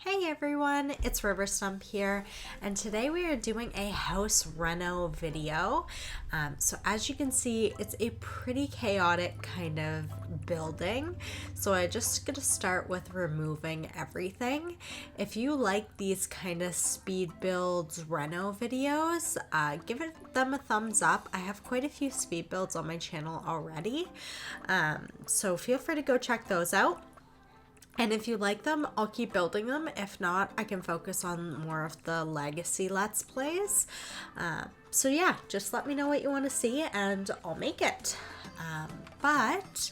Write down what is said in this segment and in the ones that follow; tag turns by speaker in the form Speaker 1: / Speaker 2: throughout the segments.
Speaker 1: Hey everyone, it's River Stump here, and today we are doing a house reno video. So as you can see, it's a pretty chaotic kind of building. So I just gonna start with removing everything. If you like these kind of speed builds reno videos, give them a thumbs up. I have quite a few speed builds on my channel already, so feel free to go check those out. And if you like them, I'll keep building them. If not, I can focus on more of the legacy Let's Plays. So yeah, just let me know what you want to see and I'll make it. But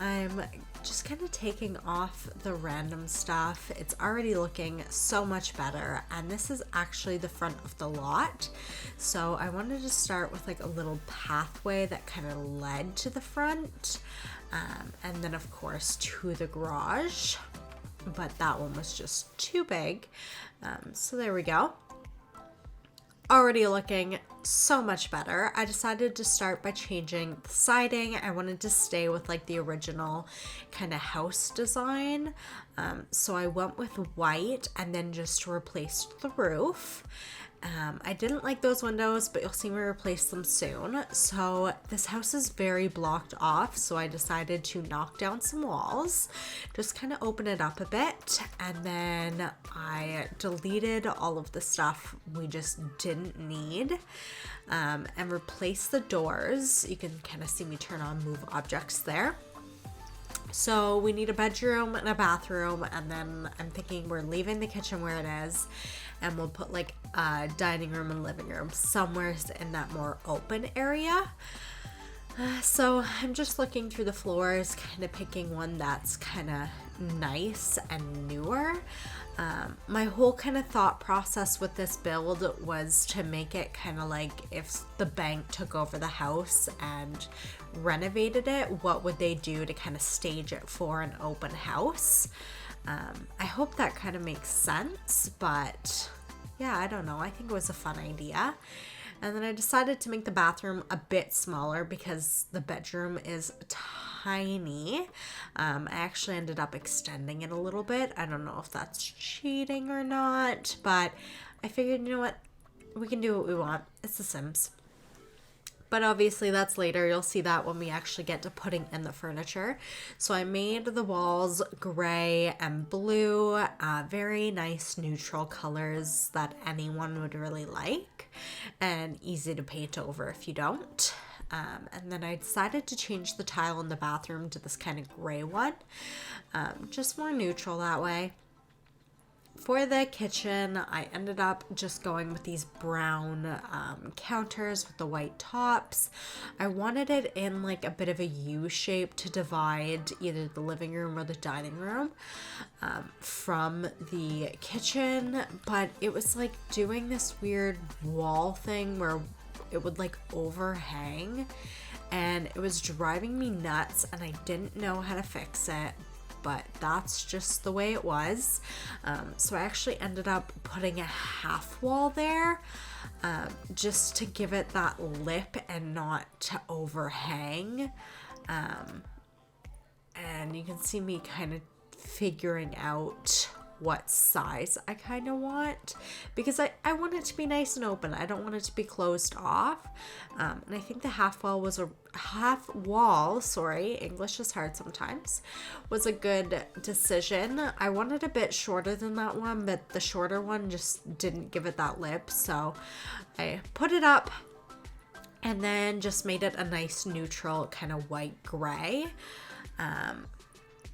Speaker 1: I'm just kind of taking off the random stuff. It's already looking so much better, and this is actually the front of the lot. So I wanted to start with like a little pathway that kind of led to the front. And then of course to the garage, but that one was just too big. So there we go. Already looking so much better. I decided to start by changing the siding. I wanted to stay with like the original kind of house design. So I went with white and then just replaced the roof. I didn't like those windows, but you'll see me replace them soon. So this house is very blocked off, so I decided to knock down some walls, just kind of open it up a bit, and then I deleted all of the stuff we just didn't need, and replaced the doors. You can kind of see me turn on move objects there. So we need a bedroom and a bathroom, and then I'm thinking we're leaving the kitchen where it is, and we'll put like a dining room and living room somewhere in that more open area. So I'm just looking through the floors, kind of picking one that's kind of nice and newer. My whole kind of thought process with this build was to make it kind of like if the bank took over the house and renovated it, what would they do to kind of stage it for an open house? I hope that kind of makes sense, but yeah, I don't know. I think it was a fun idea. And then I decided to make the bathroom a bit smaller because the bedroom is tiny. I actually ended up extending it a little bit. I don't know if that's cheating or not, but I figured, you know what? We can do what we want. It's The Sims. But obviously that's later. You'll see that when we actually get to putting in the furniture. So I made the walls gray and blue, very nice neutral colors that anyone would really like, and easy to paint over if you don't. And then I decided to change the tile in the bathroom to this kind of gray one, just more neutral that way. For the kitchen, I ended up just going with these brown counters with the white tops. I wanted it in like a bit of a U shape to divide either the living room or the dining room from the kitchen, but it was like doing this weird wall thing where it would like overhang, and it was driving me nuts, and I didn't know how to fix it. But that's just the way it was. So I actually ended up putting a half wall there, just to give it that lip and not to overhang. And you can see me kind of figuring out what size I kind of want, because I want it to be nice and open. I don't want it to be closed off. And I think the half wall, English is hard sometimes, was a good decision. I wanted a bit shorter than that one, but the shorter one just didn't give it that lip. So I put it up and then just made it a nice neutral kind of white gray.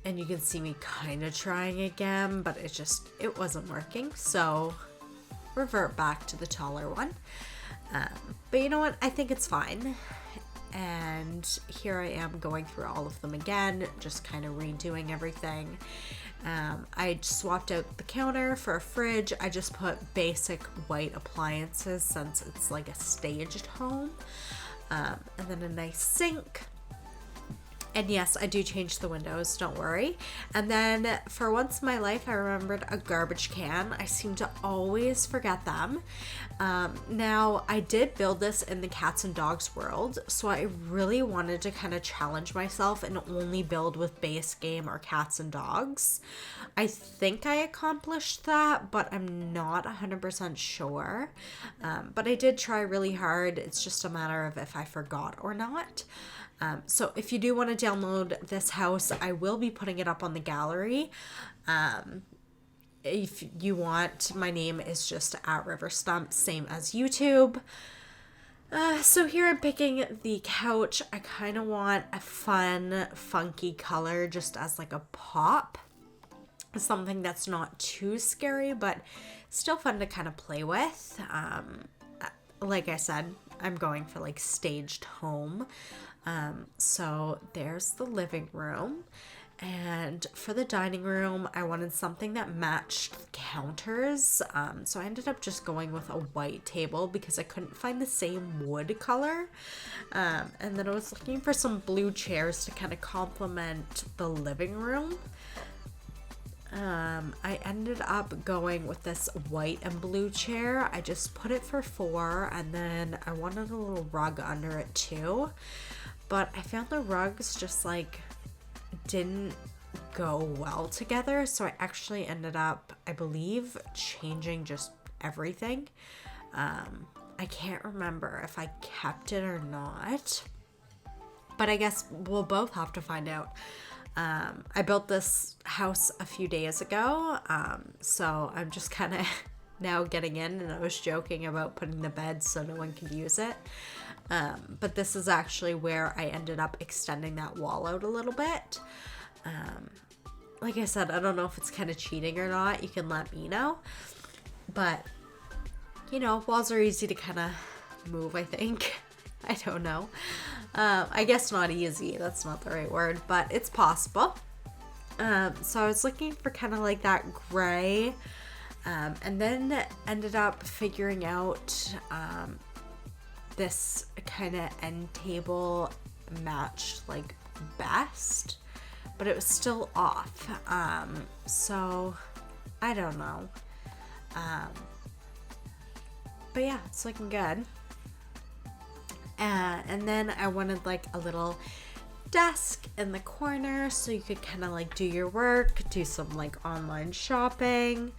Speaker 1: And you can see me kind of trying again, but it wasn't working. So revert back to the taller one. But you know what? I think it's fine. And here I am going through all of them again, just kind of redoing everything. I swapped out the counter for a fridge. I just put basic white appliances since it's like a staged home. And then a nice sink. And yes, I do change the windows, don't worry. And then for once in my life, I remembered a garbage can. I seem to always forget them. Now, I did build this in the cats and dogs world, so I really wanted to kind of challenge myself and only build with base game or cats and dogs. I think I accomplished that, but I'm not 100% sure. But I did try really hard. It's just a matter of if I forgot or not. So if you do want to download this house, I will be putting it up on the gallery. If you want, my name is just at Riverstump, same as YouTube. So here I'm picking the couch. I kind of want a fun, funky color just as like a pop. Something that's not too scary, but still fun to kind of play with. Like I said, I'm going for like staged home. So there's the living room. And for the dining room, I wanted something that matched the counters. So I ended up just going with a white table because I couldn't find the same wood color. And then I was looking for some blue chairs to kind of complement the living room. I ended up going with this white and blue chair. I just put it for $4, and then I wanted a little rug under it too. But I found the rugs just like didn't go well together, so I actually ended up, I believe, changing just everything. I can't remember if I kept it or not, but I guess we'll both have to find out. I built this house a few days ago, so I'm just kind of now getting in, and I was joking about putting the bed so no one could use it. But this is actually where I ended up extending that wall out a little bit. Like I said, I don't know if it's kind of cheating or not. You can let me know. But, you know, walls are easy to kind of move, I think. I don't know. I guess not easy. That's not the right word, but it's possible. So I was looking for kind of like that gray. And then ended up figuring out this kind of end table matched like best, but it was still off. So I don't know. But yeah, it's looking good. And then I wanted like a little desk in the corner so you could kind of like do your work, do some like online shopping,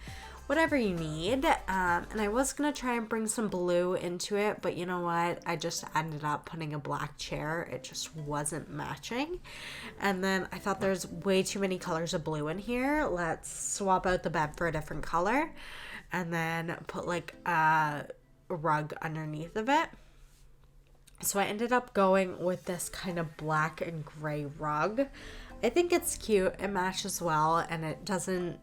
Speaker 1: whatever you need. And I was gonna try and bring some blue into it, but you know what? I just ended up putting a black chair. It just wasn't matching. And then I thought there's way too many colors of blue in here. Let's swap out the bed for a different color and then put like a rug underneath of it. So I ended up going with this kind of black and gray rug. I think it's cute. It matches well and it doesn't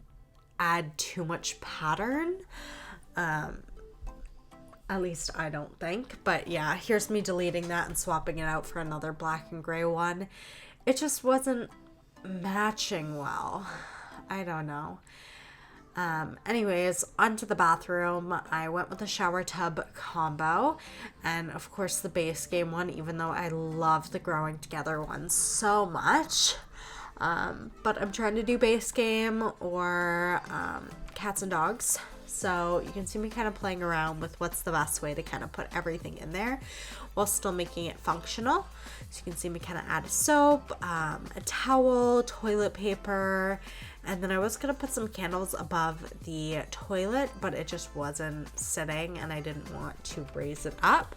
Speaker 1: add too much pattern. At least I don't think. But yeah, here's me deleting that and swapping it out for another black and gray one. It just wasn't matching well. I don't know. Anyways, onto the bathroom. I went with the shower tub combo and of course the base game one, even though I love the growing together one so much. But I'm trying to do base game or cats and dogs. So you can see me kind of playing around with what's the best way to kind of put everything in there while still making it functional. So you can see me kind of add a soap, a towel, toilet paper, and then I was going to put some candles above the toilet, but it just wasn't sitting and I didn't want to raise it up.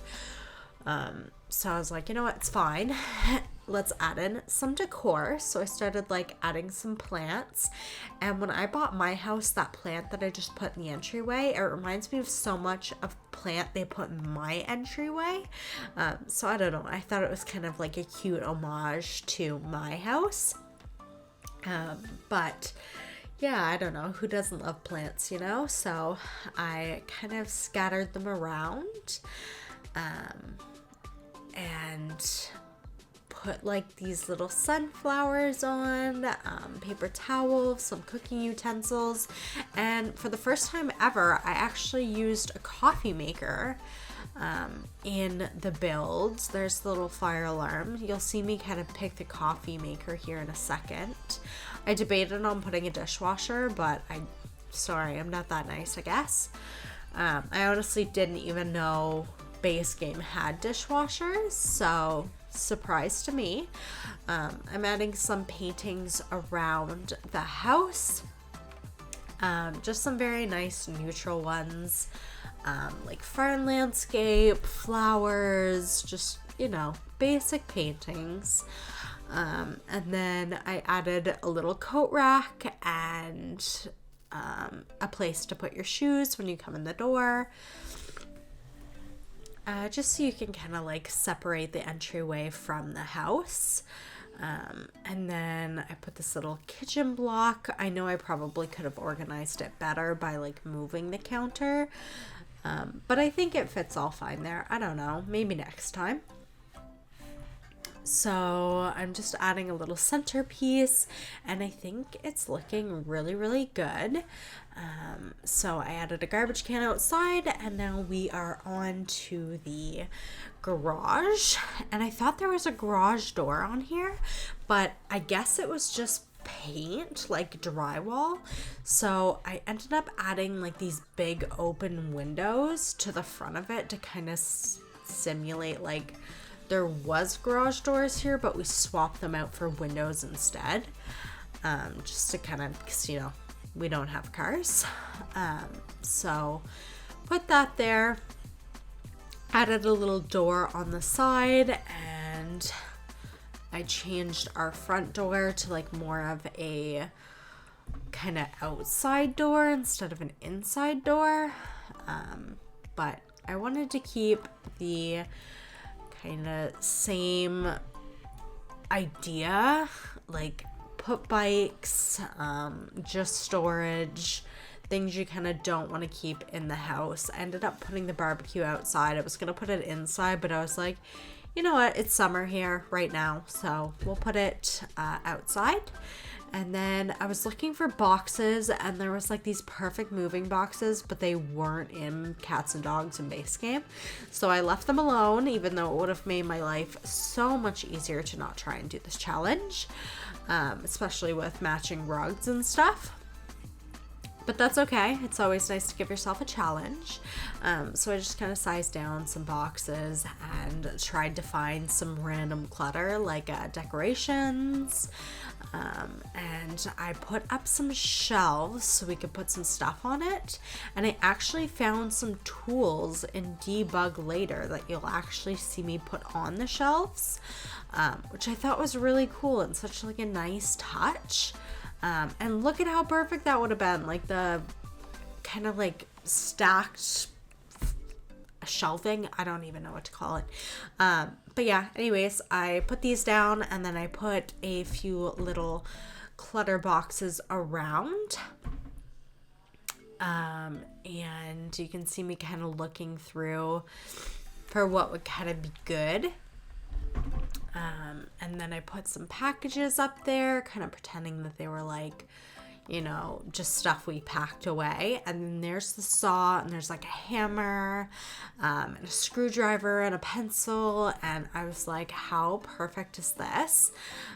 Speaker 1: So I was like, you know what, it's fine. Let's add in some decor. So I started like adding some plants. And when I bought my house, that plant that I just put in the entryway, it reminds me of so much of plant they put in my entryway. So I don't know. I thought it was kind of like a cute homage to my house. But yeah, I don't know. Who doesn't love plants, you know? So I kind of scattered them around. And put like these little sunflowers on, paper towels, some cooking utensils, and for the first time ever I actually used a coffee maker. in the builds. There's the little fire alarm. You'll see me kind of pick the coffee maker here in a second. I debated on putting a dishwasher, but I'm not that nice, I guess. I honestly didn't even know base game had dishwashers, so surprise to me. I'm adding some paintings around the house. Just some very nice neutral ones, like fern landscape, flowers, just, basic paintings. And then I added a little coat rack and a place to put your shoes when you come in the door. Just so you can kind of like separate the entryway from the house. And then I put this little kitchen block. I know I probably could have organized it better by like moving the counter. But I think it fits all fine there. I don't know, maybe next time. So I'm just adding a little centerpiece, and I think it's looking really, really good. So I added a garbage can outside, and now we are on to the garage. And I thought there was a garage door on here, but I guess it was just paint, like drywall. So I ended up adding like these big open windows to the front of it to kind of simulate like there was garage doors here, but we swapped them out for windows instead. Just to kind of, because, we don't have cars. So put that there. Added a little door on the side, and I changed our front door to like more of a kind of outside door instead of an inside door. But I wanted to keep the kind of same idea, like put bikes, just storage, things you kind of don't want to keep in the house. I ended up putting the barbecue outside. I was going to put it inside, but I was like, you know what, it's summer here right now, so we'll put it outside. And then I was looking for boxes, and there was like these perfect moving boxes, but they weren't in Cats and Dogs and Base Game. So I left them alone, even though it would have made my life so much easier to not try and do this challenge, especially with matching rugs and stuff. But that's okay. It's always nice to give yourself a challenge. So I just kind of sized down some boxes and tried to find some random clutter like decorations. And I put up some shelves so we could put some stuff on it. And I actually found some tools in Debug Later that you'll actually see me put on the shelves, which I thought was really cool and such like a nice touch. And look at how perfect that would have been, like the kind of like stacked shelving. I don't even know what to call it. But yeah, anyways, I put these down, and then I put a few little clutter boxes around. And you can see me kind of looking through for what would kind of be good. And then I put some packages up there, kind of pretending that they were like, just stuff we packed away. And then there's the saw, and there's like a hammer, and a screwdriver and a pencil. And I was like, how perfect is this?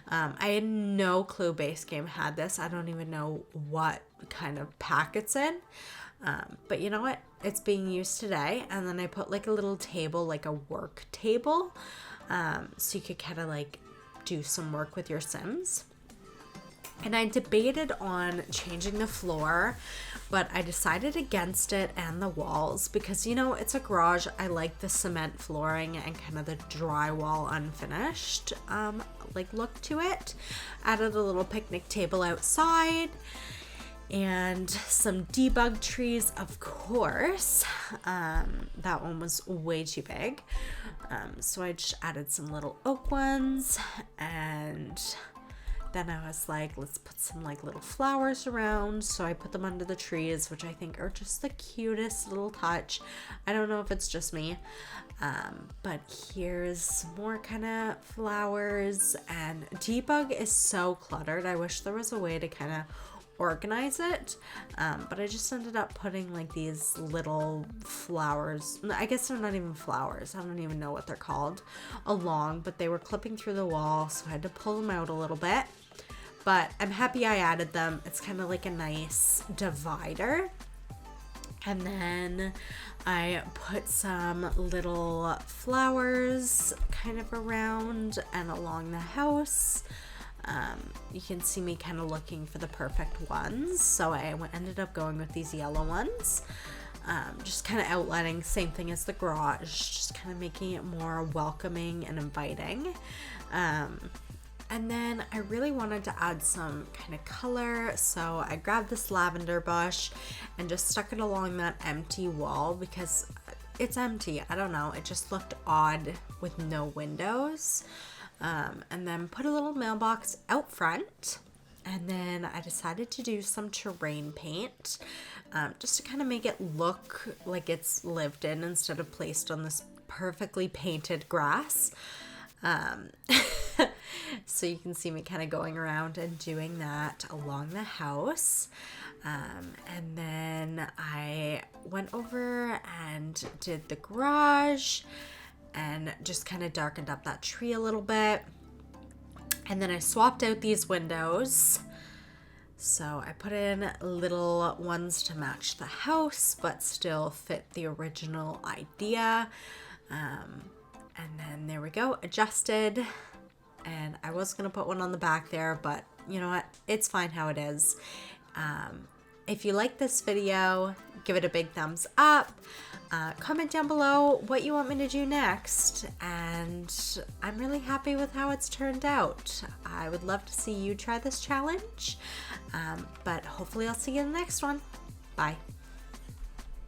Speaker 1: I had no clue Base Game had this. I don't even know what kind of pack it's in. But you know what? It's being used today. And then I put like a little table, like a work table. So you could kind of like do some work with your Sims. And I debated on changing the floor, but I decided against it and the walls because, it's a garage. I like the cement flooring and kind of the drywall unfinished like look to it. Added a little picnic table outside and some debug trees, of course. That one was way too big. So I just added some little oak ones, and then I was like, let's put some like little flowers around. So I put them under the trees, which I think are just the cutest little touch. I don't know if it's just me, but here's some more kind of flowers. And debug is so cluttered. I wish there was a way to kind of organize it, but I just ended up putting like these little flowers, I guess they're not even flowers, I don't even know what they're called, along, but they were clipping through the wall, so I had to pull them out a little bit. But I'm happy I added them. It's kind of like a nice divider. And then I put some little flowers kind of around and along the house. You can see me kind of looking for the perfect ones. So I ended up going with these yellow ones. Just kind of outlining, same thing as the garage, just kind of making it more welcoming and inviting. And then I really wanted to add some kind of color, so I grabbed this lavender bush and just stuck it along that empty wall because it's empty. I don't know, it just looked odd with no windows. And then put a little mailbox out front. And then I decided to do some terrain paint, just to kind of make it look like it's lived in instead of placed on this perfectly painted grass. So you can see me kind of going around and doing that along the house. And then I went over and did the garage and just kind of darkened up that tree a little bit. And then I swapped out these windows. So I put in little ones to match the house, but still fit the original idea. And then there we go, adjusted. And I was gonna put one on the back there, but you know what? It's fine how it is. If you like this video, give it a big thumbs up. Comment down below what you want me to do next. And I'm really happy with how it's turned out. I would love to see you try this challenge. But hopefully I'll see you in the next one. Bye.